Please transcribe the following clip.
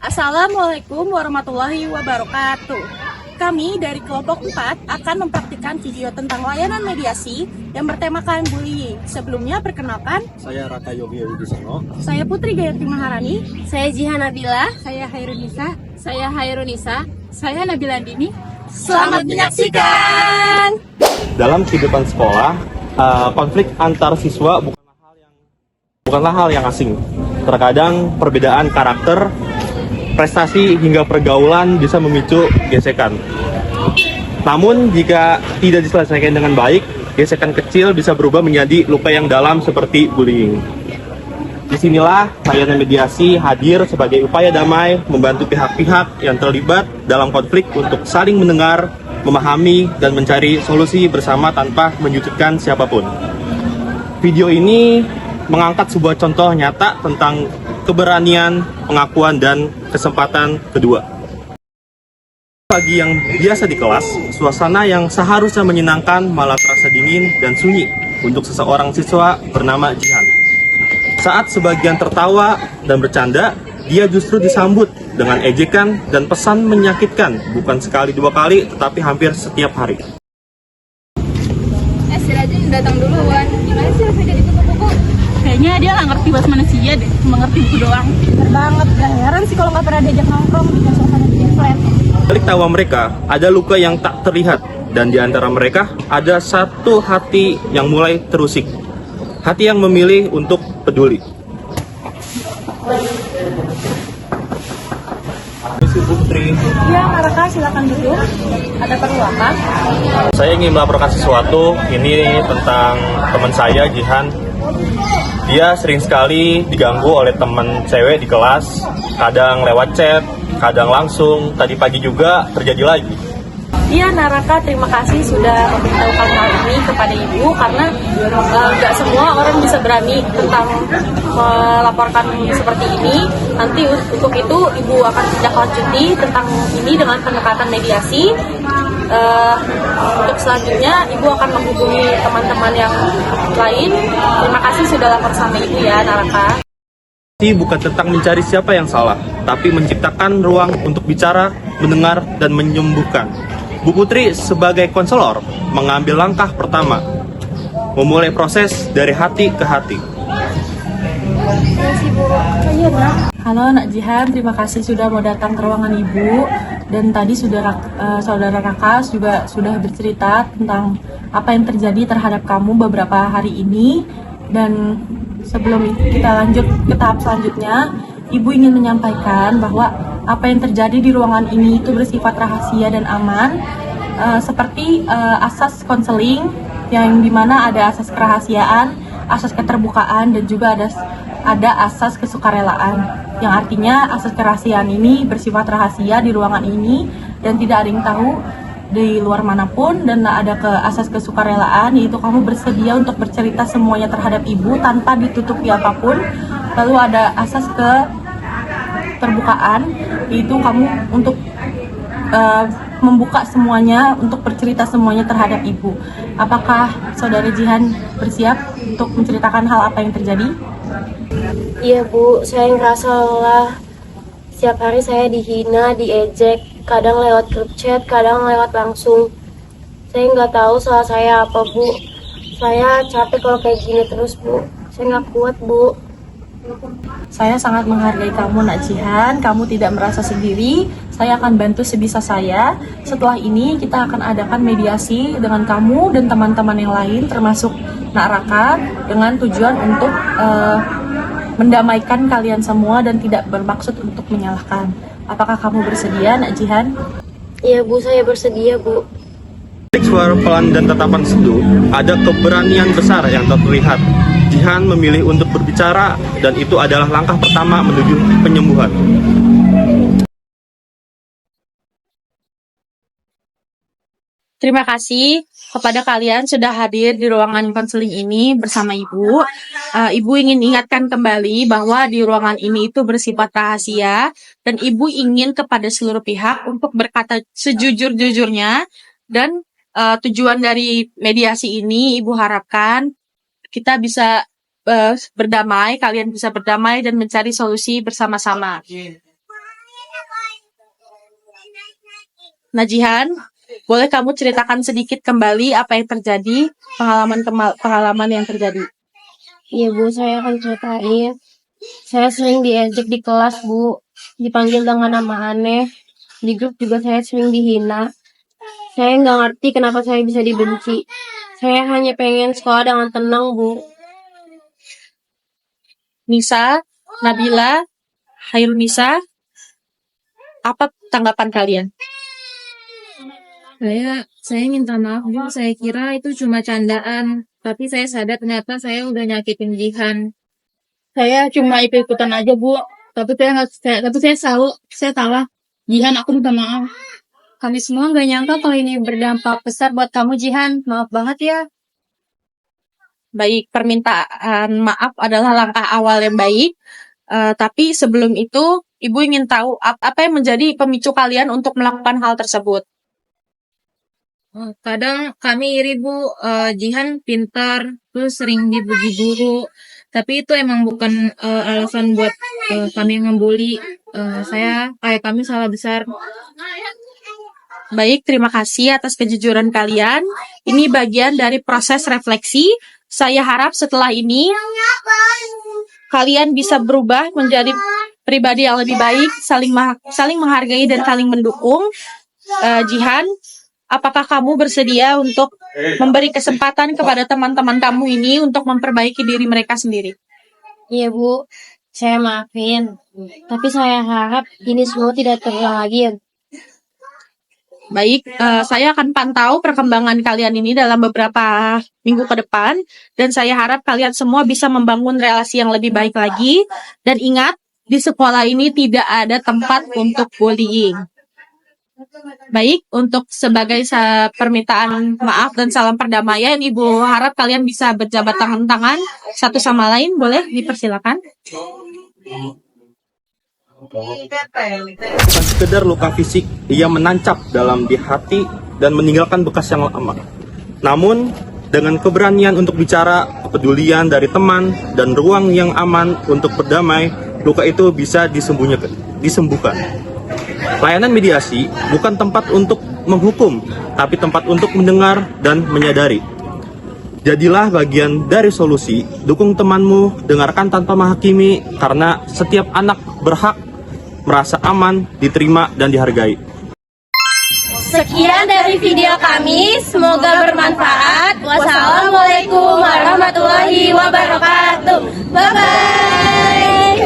Assalamualaikum warahmatullahi wabarakatuh. Kami dari kelompok 4 akan mempraktikkan video tentang layanan mediasi yang bertemakan bullying. Sebelumnya perkenalkan, Saya Raka Yogi Widisono. saya Putri Gayatri Maharani, Saya Jihan Nabila. saya Hairunisa. Saya Hairunisa. Saya Nabila Andini. Selamat menyaksikan. Dalam kehidupan sekolah, konflik antar siswa bukanlah hal yang asing. Terkadang perbedaan karakter, prestasi hingga pergaulan bisa memicu gesekan. Namun jika tidak diselesaikan dengan baik, gesekan kecil bisa berubah menjadi luka yang dalam seperti bullying. Disinilah layanan mediasi hadir sebagai upaya damai membantu pihak-pihak yang terlibat dalam konflik untuk saling mendengar, memahami, dan mencari solusi bersama tanpa menyudutkan siapapun. Video ini mengangkat sebuah contoh nyata tentang keberanian, pengakuan, dan kesempatan kedua. Pagi yang biasa di kelas, suasana yang seharusnya menyenangkan malah terasa dingin dan sunyi untuk seseorang siswa bernama Jihan. Saat sebagian tertawa dan bercanda, dia justru disambut dengan ejekan dan pesan menyakitkan, bukan sekali dua kali, tetapi hampir setiap hari. Si Rajin datang duluan. Gimana sih rasanya jadi kupu-kupu? Kayaknya dia nggak ngerti bahasa manusia deh, cuma ngerti buku doang. Bener banget, gak heran sih kalau nggak pernah diajak nongkrong di suasana bikin flat. Balik tawa mereka, ada luka yang tak terlihat, dan di antara mereka ada satu hati yang mulai terusik. Hati yang memilih untuk peduli. Misi Putri, Ya, Raka, silakan duduk. Ada perlu apa? saya ingin melaporkan sesuatu. Ini tentang teman saya, Jihan. Dia sering sekali diganggu oleh teman cewek di kelas. Kadang lewat chat, kadang langsung. Tadi pagi juga terjadi lagi. Iya, Naraka, terima kasih sudah memberitahukan hal ini kepada Ibu, karena nggak semua orang bisa berani tentang melaporkan seperti ini. Nanti untuk itu Ibu akan tindak lanjuti tentang ini dengan pendekatan mediasi. Untuk selanjutnya Ibu akan menghubungi teman-teman yang lain. Terima kasih sudah lapor sama Ibu ya, Naraka. Bukan tentang mencari siapa yang salah, tapi menciptakan ruang untuk bicara, mendengar, dan menyembuhkan. Bu Putri sebagai konselor mengambil langkah pertama, memulai proses dari hati ke hati. Halo Nak Jihan, terima kasih sudah mau datang ke ruangan Ibu. Dan tadi saudara Raka juga sudah bercerita tentang apa yang terjadi terhadap kamu beberapa hari ini. Dan sebelum kita lanjut ke tahap selanjutnya, Ibu ingin menyampaikan bahwa apa yang terjadi di ruangan ini itu bersifat rahasia dan aman, seperti asas konseling yang dimana ada asas kerahasiaan, asas keterbukaan, dan juga ada asas kesukarelaan, yang artinya asas kerahasiaan ini bersifat rahasia di ruangan ini dan tidak ada yang tahu di luar manapun, dan ada asas kesukarelaan, yaitu kamu bersedia untuk bercerita semuanya terhadap Ibu tanpa ditutupi apapun. Lalu ada asas keterbukaan, yaitu kamu untuk membuka semuanya, untuk bercerita semuanya terhadap Ibu. Apakah saudara Jihan bersiap untuk menceritakan hal apa yang terjadi? Iya Bu, saya ngerasa lelah. Setiap hari saya dihina, diejek. Kadang lewat grup chat, kadang lewat langsung. Saya nggak tahu salah saya apa Bu. Saya capek kalau kayak gini terus Bu. Saya nggak kuat Bu. Saya sangat menghargai kamu, Nak Jihan. Kamu tidak merasa sendiri. Saya akan bantu sebisa saya. Setelah ini kita akan adakan mediasi dengan kamu dan teman-teman yang lain, termasuk Nak Raka, dengan tujuan untuk mendamaikan kalian semua dan tidak bermaksud untuk menyalahkan. Apakah kamu bersedia, Nak Jihan? Iya Bu, saya bersedia Bu. Balik suara pelan dan tatapan seduh, ada keberanian besar yang terlihat. Jihan memilih untuk berbicara, dan itu adalah langkah pertama menuju penyembuhan. Terima kasih kepada kalian sudah hadir di ruangan konseling ini bersama Ibu. Ibu ingin ingatkan kembali bahwa di ruangan ini itu bersifat rahasia, dan Ibu ingin kepada seluruh pihak untuk berkata sejujur-jujurnya. Dan tujuan dari mediasi ini Ibu harapkan kita bisa berdamai, kalian bisa berdamai dan mencari solusi bersama-sama. Najihan, boleh kamu ceritakan sedikit kembali apa yang terjadi, pengalaman yang terjadi? Iya Bu, saya akan ceritain. Saya sering diejek di kelas Bu, dipanggil dengan nama aneh. Di grup juga saya sering dihina. Saya nggak ngerti kenapa saya bisa dibenci. Saya hanya pengen sekolah dengan tenang Bu. Nisa, Nabila, Hairunisa, apa tanggapan kalian? Saya minta maaf Bu, saya kira itu cuma candaan, tapi saya sadar ternyata saya udah nyakitin Jihan. Saya cuma ikut-ikutan aja Bu, tapi saya salah. Jihan, aku minta maaf. Kami semua nggak nyangka kalau ini berdampak besar buat kamu Jihan, maaf banget ya. Baik, permintaan maaf adalah langkah awal yang baik. Tapi sebelum itu, Ibu ingin tahu apa yang menjadi pemicu kalian untuk melakukan hal tersebut. Kadang kami iri Bu, Jihan pintar, terus sering dipuji guru. Tapi itu emang bukan alasan buat kami ngebully. Kami salah besar. Baik, terima kasih atas kejujuran kalian. Ini bagian dari proses refleksi. Saya harap setelah ini kalian bisa berubah menjadi pribadi yang lebih baik, saling menghargai dan saling mendukung. Jihan, apakah kamu bersedia untuk memberi kesempatan kepada teman-teman kamu ini untuk memperbaiki diri mereka sendiri? Iya Bu, saya maafin. Tapi saya harap ini semua tidak terulang lagi ya. Baik, saya akan pantau perkembangan kalian ini dalam beberapa minggu ke depan. Dan saya harap kalian semua bisa membangun relasi yang lebih baik lagi. Dan ingat, di sekolah ini tidak ada tempat untuk bullying. Baik, untuk sebagai permintaan maaf dan salam perdamaian, Ibu harap kalian bisa berjabat tangan-tangan satu sama lain. Boleh dipersilakan? Bukan sekedar luka fisik yang menancap dalam di hati dan meninggalkan bekas yang lama. Namun, dengan keberanian untuk bicara, kepedulian dari teman, dan ruang yang aman untuk berdamai, luka itu bisa disembuhkan. Layanan mediasi bukan tempat untuk menghukum, tapi tempat untuk mendengar dan menyadari. Jadilah bagian dari solusi, dukung temanmu, dengarkan tanpa menghakimi, karena setiap anak berhak merasa aman, diterima, dan dihargai. Sekian dari video kami, semoga bermanfaat. Wassalamualaikum warahmatullahi wabarakatuh. Bye-bye.